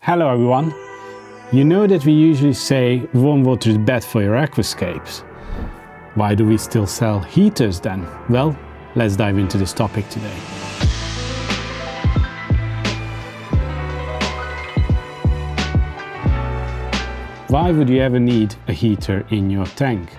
Hello everyone. You know that we usually say warm water is bad for your aquascapes. Why do we still sell heaters then? Well, let's dive into this topic today. Why would you ever need a heater in your tank?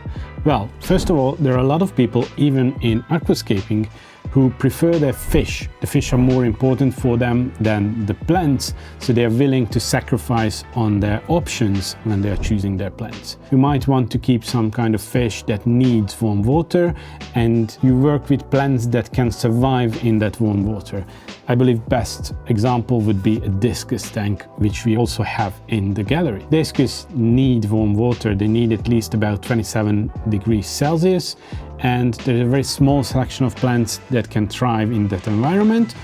Well, first of all, there are a lot of people, even in aquascaping, who prefer their fish. The fish are more important for them than the plants, so they are willing to sacrifice on their options when they are choosing their plants. You might want to keep some kind of fish that needs warm water, and you work with plants that can survive in that warm water. I believe best example would be a Discus tank, which we also have in the gallery. Discus need warm water. They need at least about 27 degrees Celsius, and there's a very small selection of plants that can thrive in that environment,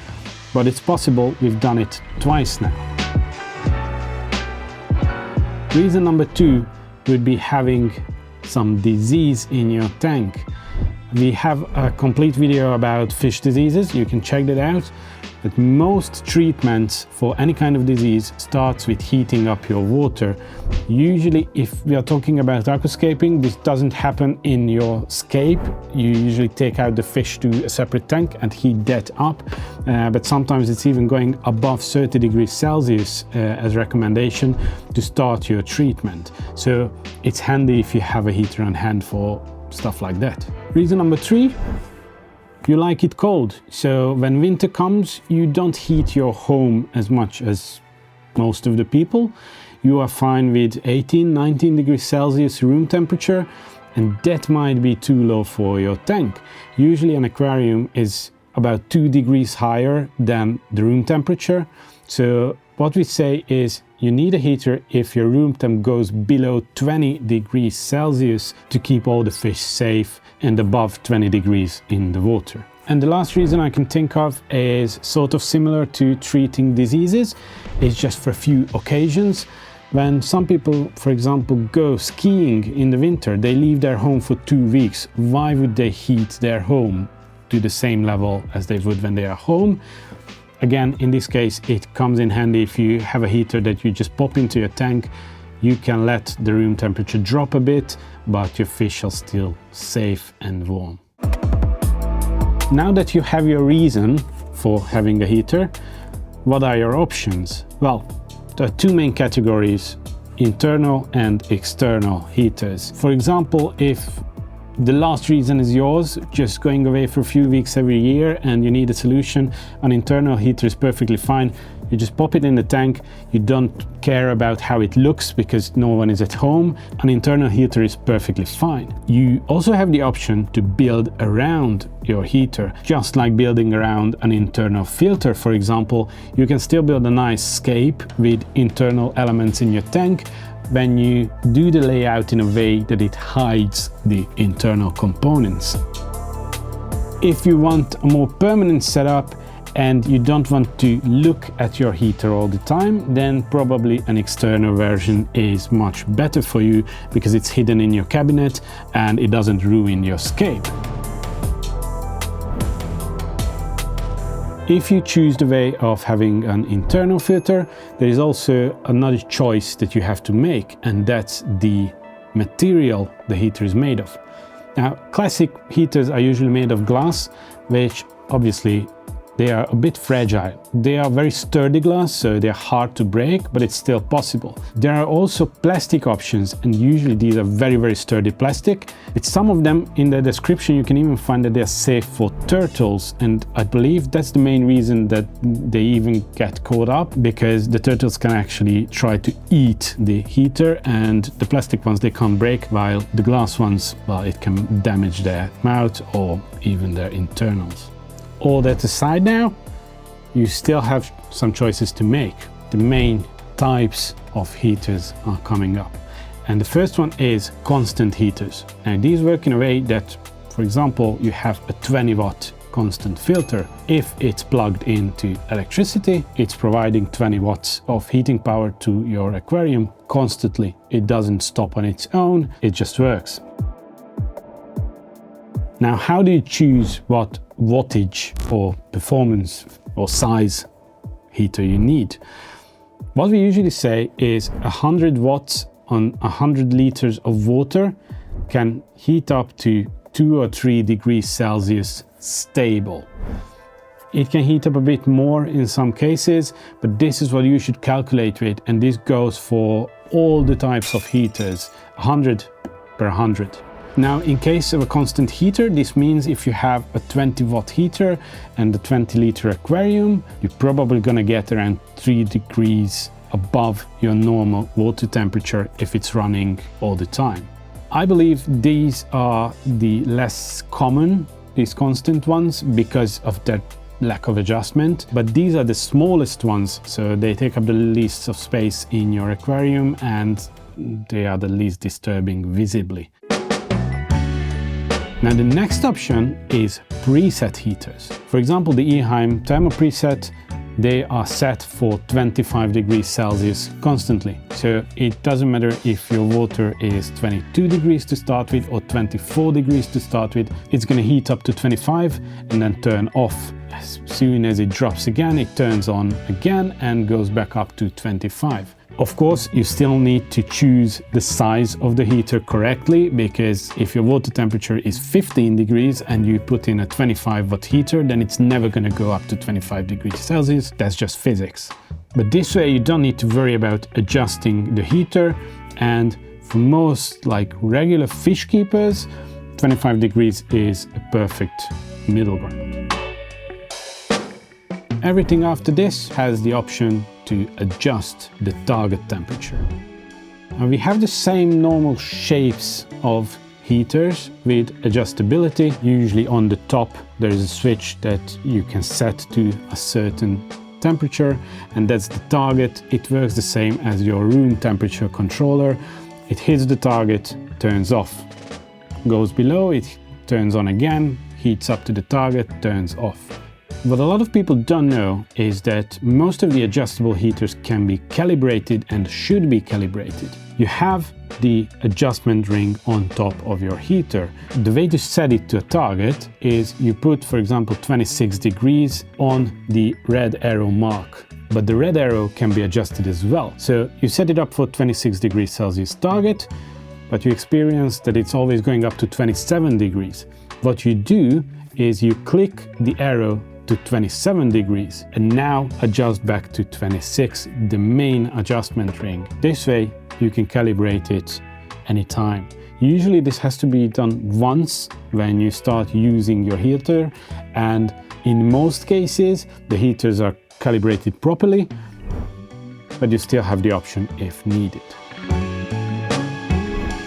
but it's possible. We've done it twice now. Reason number 2 would be having some disease in your tank. We have a complete video about fish diseases, you can check that out. But most treatments for any kind of disease starts with heating up your water. Usually, if we are talking about aquascaping, this doesn't happen in your scape. You usually take out the fish to a separate tank and heat that up. But sometimes it's even going above 30 degrees Celsius as recommendation to start your treatment. So it's handy if you have a heater on hand for stuff like that. Reason number 3. You like it cold, so when winter comes, you don't heat your home as much as most of the people. You are fine with 18-19 degrees Celsius room temperature, and that might be too low for your tank. Usually an aquarium is about 2 degrees higher than the room temperature. So what we say is you need a heater if your room temp goes below 20 degrees Celsius to keep all the fish safe and above 20 degrees in the water. And the last reason I can think of is sort of similar to treating diseases. It's just for a few occasions. When some people, for example, go skiing in the winter, they leave their home for 2 weeks. Why would they heat their home to the same level as they would when they are home? Again, in this case, it comes in handy if you have a heater that you just pop into your tank. You can let the room temperature drop a bit, but your fish are still safe and warm. Now that you have your reason for having a heater, what are your options? Well, there are 2 main categories: internal and external heaters. For example, if the last reason is yours, just going away for a few weeks every year and you need a solution, an internal heater is perfectly fine. You just pop it in the tank, you don't care about how it looks because no one is at home. An internal heater is perfectly fine. You also have the option to build around your heater, just like building around an internal filter. For example, you can still build a nice scape with internal elements in your tank when you do the layout in a way that it hides the internal components. If you want a more permanent setup and you don't want to look at your heater all the time, then probably an external version is much better for you because it's hidden in your cabinet and it doesn't ruin your scape. If you choose the way of having an internal filter, there is also another choice that you have to make, and that's the material the heater is made of. Now, classic heaters are usually made of glass, which obviously they are a bit fragile. They are very sturdy glass, so they're hard to break, but it's still possible. There are also plastic options, and usually these are very, very sturdy plastic. With some of them in the description, you can even find that they're safe for turtles, and I believe that's the main reason that they even get caught up, because the turtles can actually try to eat the heater, and the plastic ones they can't break, while the glass ones, well, it can damage their mouth or even their internals. All that aside now, you still have some choices to make. The main types of heaters are coming up. And the first one is constant heaters. Now these work in a way that, for example, you have a 20-watt constant filter. If it's plugged into electricity, it's providing 20 watts of heating power to your aquarium constantly. It doesn't stop on its own, it just works. Now, how do you choose what wattage or performance or size heater you need? What we usually say is 100 watts on 100 liters of water can heat up to 2 or 3 degrees Celsius stable. It can heat up a bit more in some cases, but this is what you should calculate with, and this goes for all the types of heaters, 100 per 100. Now, in case of a constant heater, this means if you have a 20 watt heater and a 20 liter aquarium, you're probably gonna get around 3 degrees above your normal water temperature if it's running all the time. I believe these are the less common, these constant ones, because of their lack of adjustment, but these are the smallest ones, so they take up the least of space in your aquarium and they are the least disturbing visibly. Now the next option is preset heaters. For example, the Eheim Thermo Preset, they are set for 25 degrees Celsius constantly. So it doesn't matter if your water is 22 degrees to start with or 24 degrees to start with, it's going to heat up to 25 and then turn off. As soon as it drops again, it turns on again and goes back up to 25. Of course, you still need to choose the size of the heater correctly, because if your water temperature is 15 degrees and you put in a 25 watt heater, then it's never going to go up to 25 degrees Celsius. That's just physics. But this way you don't need to worry about adjusting the heater, and for most like regular fish keepers, 25 degrees is a perfect middle ground. Everything after this has the option to adjust the target temperature. And we have the same normal shapes of heaters with adjustability. Usually on the top there is a switch that you can set to a certain temperature, and that's the target. It works the same as your room temperature controller. It hits the target, turns off. Goes below, it turns on again, heats up to the target, turns off. What a lot of people don't know is that most of the adjustable heaters can be calibrated and should be calibrated. You have the adjustment ring on top of your heater. The way to set it to a target is you put, for example, 26 degrees on the red arrow mark. But the red arrow can be adjusted as well. So you set it up for 26 degrees Celsius target, but you experience that it's always going up to 27 degrees. What you do is you click the arrow to 27 degrees and now adjust back to 26, the main adjustment ring. This way you can calibrate it anytime. Usually this has to be done once when you start using your heater, and in most cases the heaters are calibrated properly, but you still have the option if needed.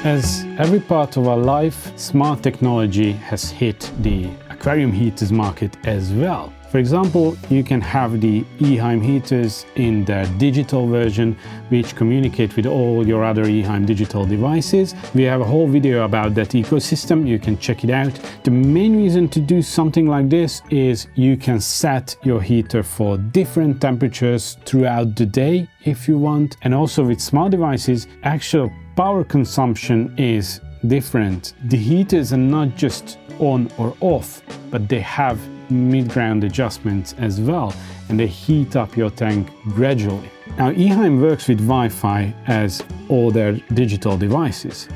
As every part of our life, smart technology has hit the aquarium heaters market as well. For example, you can have the Eheim heaters in their digital version, which communicate with all your other Eheim digital devices. We have a whole video about that ecosystem, you can check it out. The main reason to do something like this is you can set your heater for different temperatures throughout the day if you want. And also with smart devices, actual power consumption is different. The heaters are not just on or off, but they have mid-ground adjustments as well, and they heat up your tank gradually. Now, Eheim works with Wi-Fi as all their digital devices.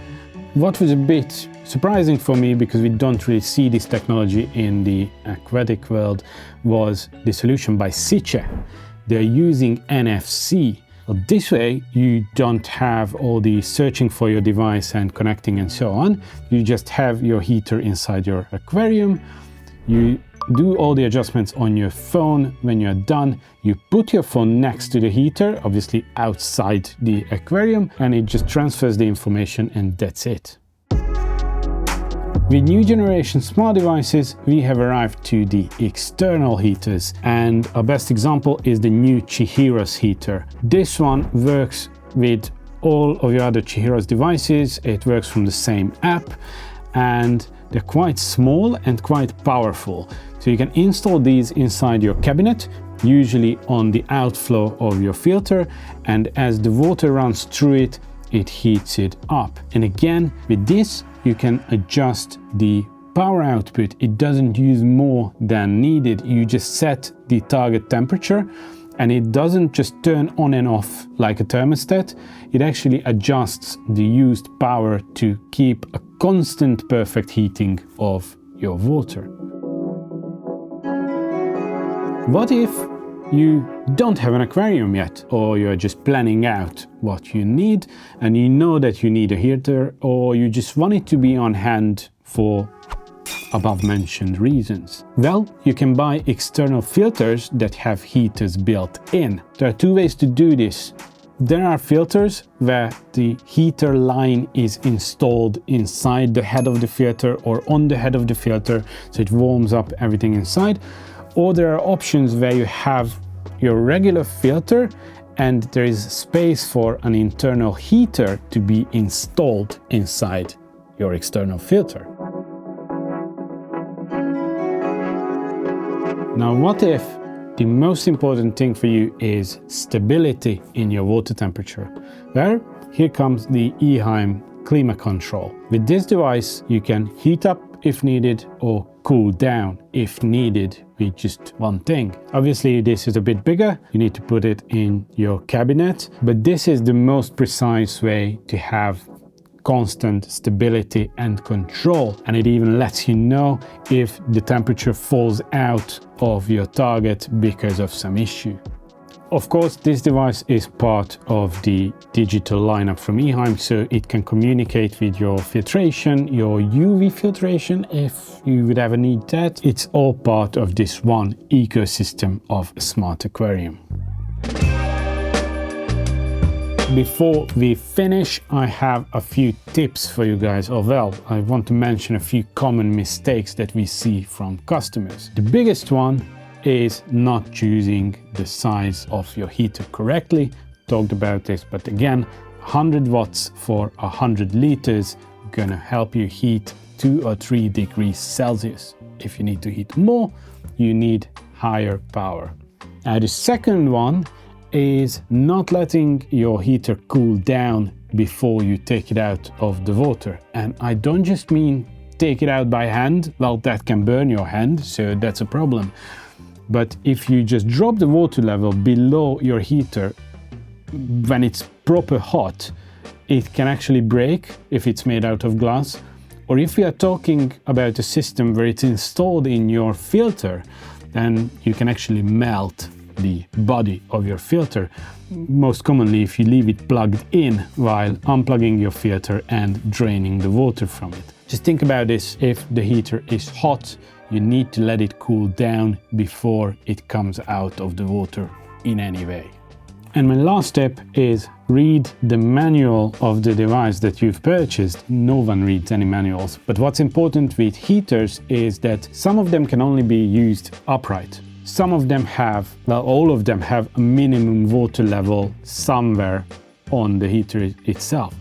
What was a bit surprising for me, because we don't really see this technology in the aquatic world, was the solution by Siche. They're using NFC. Well, this way you don't have all the searching for your device and connecting and so on. You just have your heater inside your aquarium. You do all the adjustments on your phone. When you're done, you put your phone next to the heater, obviously outside the aquarium, and it just transfers the information, and that's it. With new generation smart devices, we have arrived to the external heaters, and our best example is the new Chihiro's heater. This one works with all of your other Chihiro's devices. It works from the same app, and they're quite small and quite powerful. So you can install these inside your cabinet, usually on the outflow of your filter, and as the water runs through it, it heats it up. And again, with this, you can adjust the power output. It doesn't use more than needed. You just set the target temperature, And it doesn't just turn on and off like a thermostat, it actually adjusts the used power to keep a constant perfect heating of your water. What if you don't have an aquarium yet, or you're just planning out what you need and you know that you need a heater, or you just want it to be on hand for above mentioned reasons? Well, you can buy external filters that have heaters built in. There are two ways to do this. There are filters where the heater line is installed inside the head of the filter or on the head of the filter, so it warms up everything inside. Or there are options where you have your regular filter and there is space for an internal heater to be installed inside your external filter. Now, what if the most important thing for you is stability in your water temperature? Well, here comes the Eheim Clima Control. With this device, you can heat up if needed or cool down if needed with just one thing. Obviously, this is a bit bigger. You need to put it in your cabinet, but this is the most precise way to have constant stability and control, and it even lets you know if the temperature falls out of your target because of some issue. Of course, this device is part of the digital lineup from Eheim, so it can communicate with your filtration, your UV filtration if you would ever need that. It's all part of this one ecosystem of a smart aquarium. Before we finish, I have a few tips for you guys. Or well, I want to mention a few common mistakes that we see from customers. The biggest one is not choosing the size of your heater correctly. Talked about this, but again, 100 watts for 100 liters gonna help you heat 2 or 3 degrees Celsius. If you need to heat more, you need higher power. Now the second one is not letting your heater cool down before you take it out of the water. And I don't just mean take it out by hand. Well, that can burn your hand, so that's a problem. But if you just drop the water level below your heater when it's proper hot, it can actually break if it's made out of glass. Or if we are talking about a system where it's installed in your filter, then you can actually melt the body of your filter, most commonly if you leave it plugged in while unplugging your filter and draining the water from it. Just think about this: if the heater is hot, you need to let it cool down before it comes out of the water in any way. And my last tip is read the manual of the device that you've purchased. No one reads any manuals, but what's important with heaters is that some of them can only be used upright. Some of them have, well, all of them have a minimum water level somewhere on the heater itself.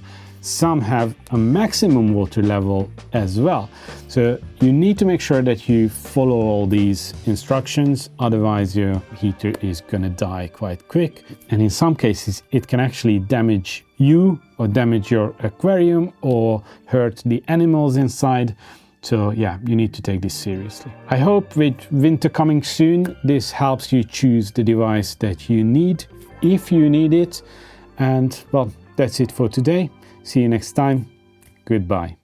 Some have a maximum water level as well. So you need to make sure that you follow all these instructions, otherwise your heater is gonna die quite quick. And in some cases, it can actually damage you or damage your aquarium or hurt the animals inside. So yeah, you need to take this seriously. I hope with winter coming soon, this helps you choose the device that you need, if you need it. And well, that's it for today. See you next time. Goodbye.